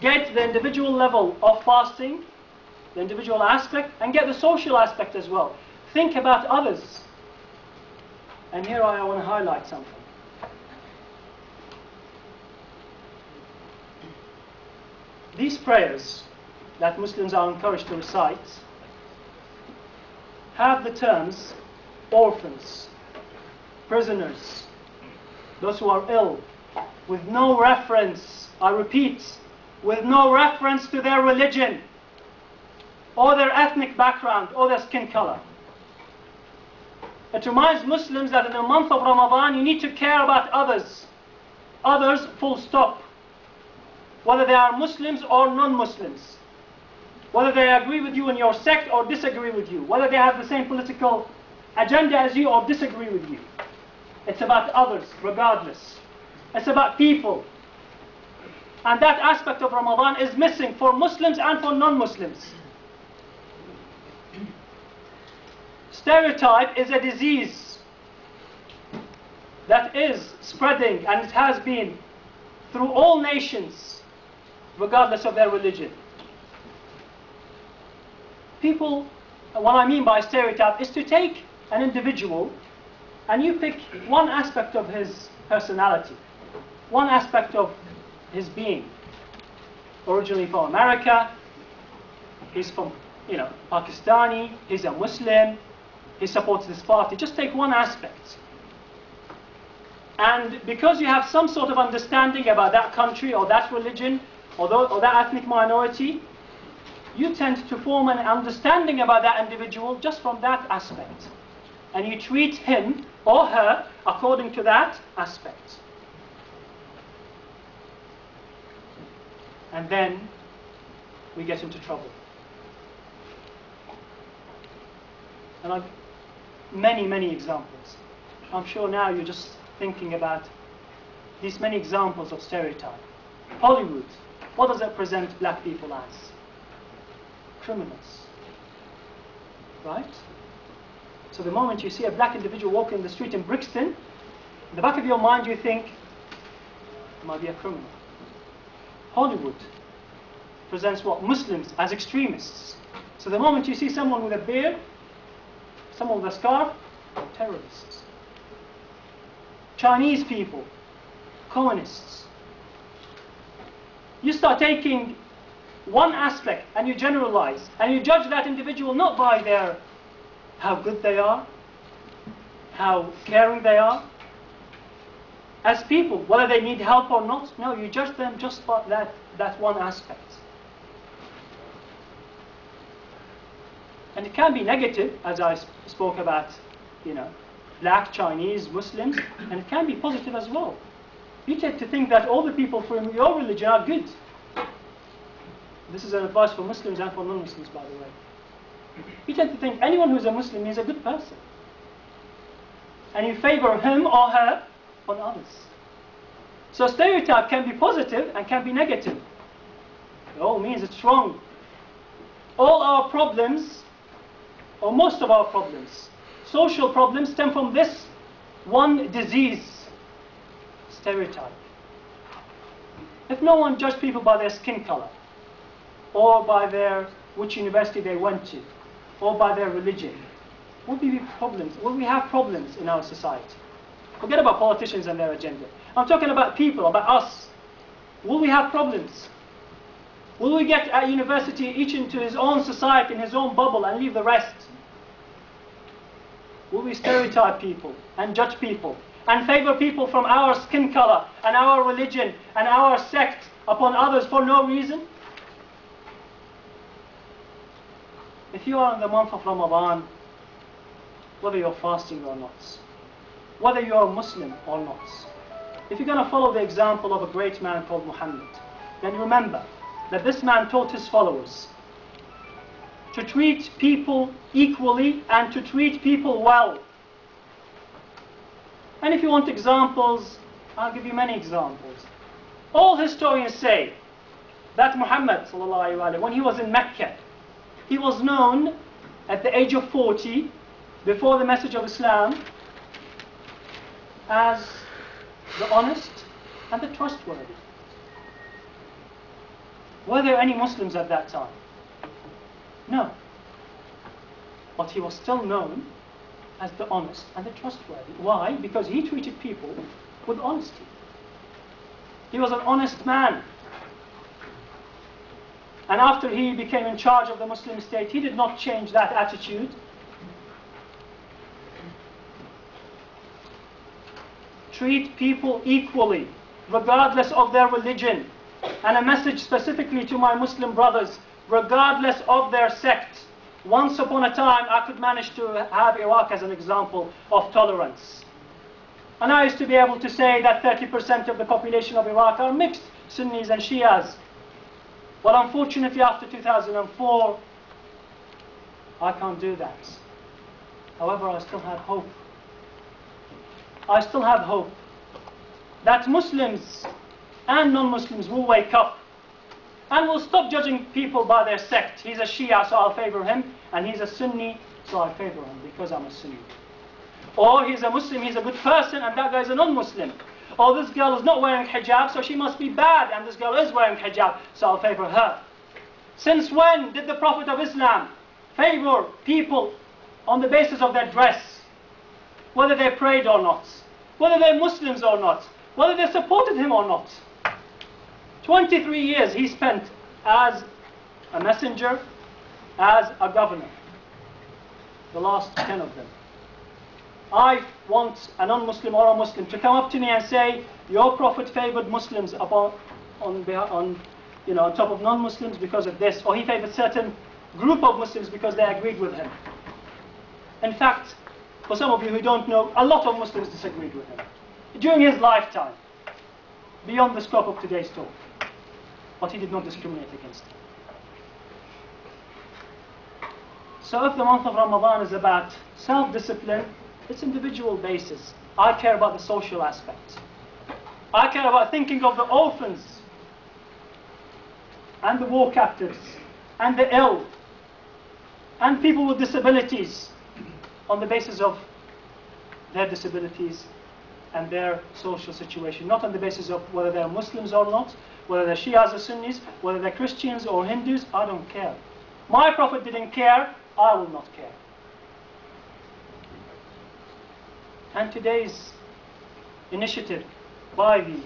Get the individual level of fasting, the individual aspect, and get the social aspect as well. Think about others. And here I want to highlight something. These prayers that Muslims are encouraged to recite have the terms orphans, prisoners, those who are ill, with no reference, I repeat, with no reference to their religion or their ethnic background or their skin color. It reminds Muslims that in the month of Ramadan you need to care about others. Others, full stop. Whether they are Muslims or non-Muslims. Whether they agree with you in your sect or disagree with you. Whether they have the same political agenda as you or disagree with you. It's about others, regardless. It's about people. And that aspect of Ramadan is missing for Muslims and for non-Muslims. Stereotype is a disease that is spreading, and it has been through all nations, regardless of their religion. People, what I mean by stereotype is to take an individual and you pick one aspect of his personality, one aspect of his being. Originally from America, he's from, Pakistani, he's a Muslim, he supports this party. Just take one aspect. And because you have some sort of understanding about that country or that religion or that ethnic minority, you tend to form an understanding about that individual just from that aspect. And you treat him or her according to that aspect. And then we get into trouble. And I've many examples. I'm sure now you're just thinking about these many examples of stereotype. Hollywood, what does it present black people as? Criminals. Right? So the moment you see a black individual walking in the street in Brixton, in the back of your mind you think, it might be a criminal. Hollywood presents what? Muslims as extremists. So the moment you see someone with a beard, someone with a scarf, terrorists. Chinese people, communists. You start taking one aspect and you generalize and you judge that individual not by how good they are, how caring they are as people, whether they need help or not. No, you judge them just by that one aspect. And it can be negative, as I spoke about, black, Chinese, Muslims, and it can be positive as well. You tend to think that all the people from your religion are good. This is an advice for Muslims and for non-Muslims, by the way. You tend to think anyone who's a Muslim is a good person. And you favor him or her on others. So stereotype can be positive and can be negative. It all means it's wrong. All our problems, or most of our problems, social problems, stem from this one disease, stereotype. If no one judged people by their skin color, or by which university they went to, or by their religion, would we have problems in our society? Forget about politicians and their agenda. I'm talking about people, about us. Will we have problems? Will we get at university each into his own society, in his own bubble, and leave the rest? Will we stereotype people and judge people and favor people from our skin color and our religion and our sect upon others for no reason? If you are in the month of Ramadan, whether you're fasting or not, whether you are Muslim or not, if you're going to follow the example of a great man called Muhammad, then remember that this man taught his followers to treat people equally and to treat people well. And if you want examples, I'll give you many examples. All historians say that Muhammad, when he was in Mecca, he was known at the age of 40, before the message of Islam, as the honest and the trustworthy. Were there any Muslims at that time? No. But he was still known as the honest and the trustworthy. Why? Because he treated people with honesty. He was an honest man. And after he became in charge of the Muslim state, he did not change that attitude. Treat people equally, regardless of their religion. And a message specifically to my Muslim brothers, regardless of their sect. Once upon a time, I could manage to have Iraq as an example of tolerance. And I used to be able to say that 30% of the population of Iraq are mixed Sunnis and Shias. But unfortunately, after 2004, I can't do that. However, I still have hope. I still have hope that Muslims and non-Muslims will wake up and will stop judging people by their sect. He's a Shia, so I'll favor him, and he's a Sunni, so I favor him because I'm a Sunni. Or he's a Muslim, he's a good person, and that guy's a non-Muslim. Or this girl is not wearing hijab, so she must be bad, and this girl is wearing hijab, so I'll favor her. Since when did the Prophet of Islam favor people on the basis of their dress? Whether they prayed or not, whether they're Muslims or not, whether they supported him or not. 23 years he spent as a messenger, as a governor. The last 10 of them. I want a non-Muslim or a Muslim to come up to me and say, your Prophet favored Muslims on top of non-Muslims because of this, or he favored certain group of Muslims because they agreed with him. In fact, for some of you who don't know, a lot of Muslims disagreed with him during his lifetime, beyond the scope of today's talk. But he did not discriminate against them. So if the month of Ramadan is about self-discipline, it's individual basis. I care about the social aspect. I care about thinking of the orphans and the war captives and the ill and people with disabilities on the basis of their disabilities and their social situation, not on the basis of whether they're Muslims or not, whether they're Shias or Sunnis, whether they're Christians or Hindus. I don't care. My Prophet didn't care, I will not care. And today's initiative by the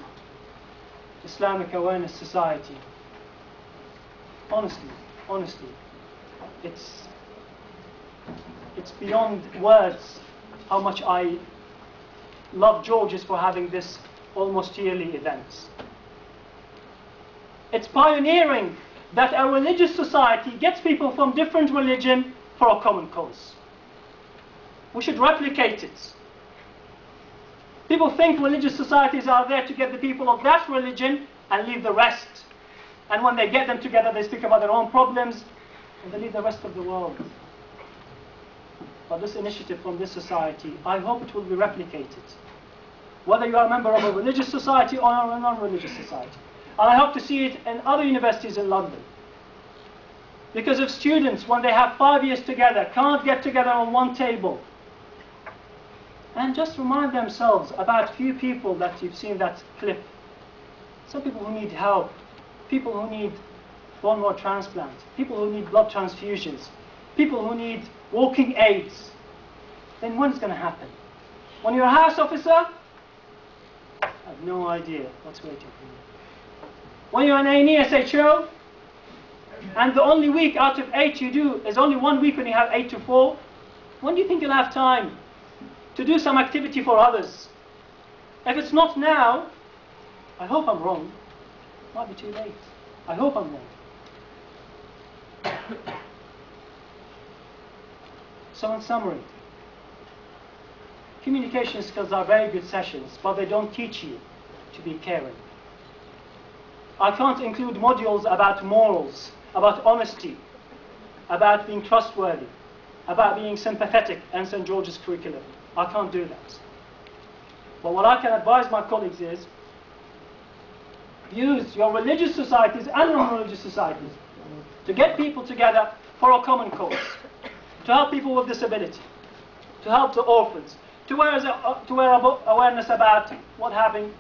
Islamic Awareness Society, honestly, it's beyond words how much I love George's for having this almost yearly event. It's pioneering that a religious society gets people from different religion for a common cause. We should replicate it. People think religious societies are there to get the people of that religion and leave the rest. And when they get them together, they speak about their own problems and they leave the rest of the world. But this initiative from this society, I hope it will be replicated. Whether you are a member of a religious society or a non-religious society. And I hope to see it in other universities in London. Because if students, when they have 5 years together, can't get together on one table, and just remind themselves about few people that you've seen that clip. Some people who need help, people who need bone marrow transplant, people who need blood transfusions, people who need walking aids. Then when's going to happen? When you're a house officer, I have no idea what's waiting for you. When you're an A&E SHO, and the only week out of 8 you do is only 1 week when you have 8 to 4, when do you think you'll have time to do some activity for others? If it's not now, I hope I'm wrong. It might be too late. I hope I'm wrong. So in summary, communication skills are very good sessions, but they don't teach you to be caring. I can't include modules about morals, about honesty, about being trustworthy, about being sympathetic in St. George's curriculum. I can't do that. But what I can advise my colleagues is, use your religious societies and non-religious societies to get people together for a common cause, to help people with disability, to help the orphans, to raise awareness about what happened,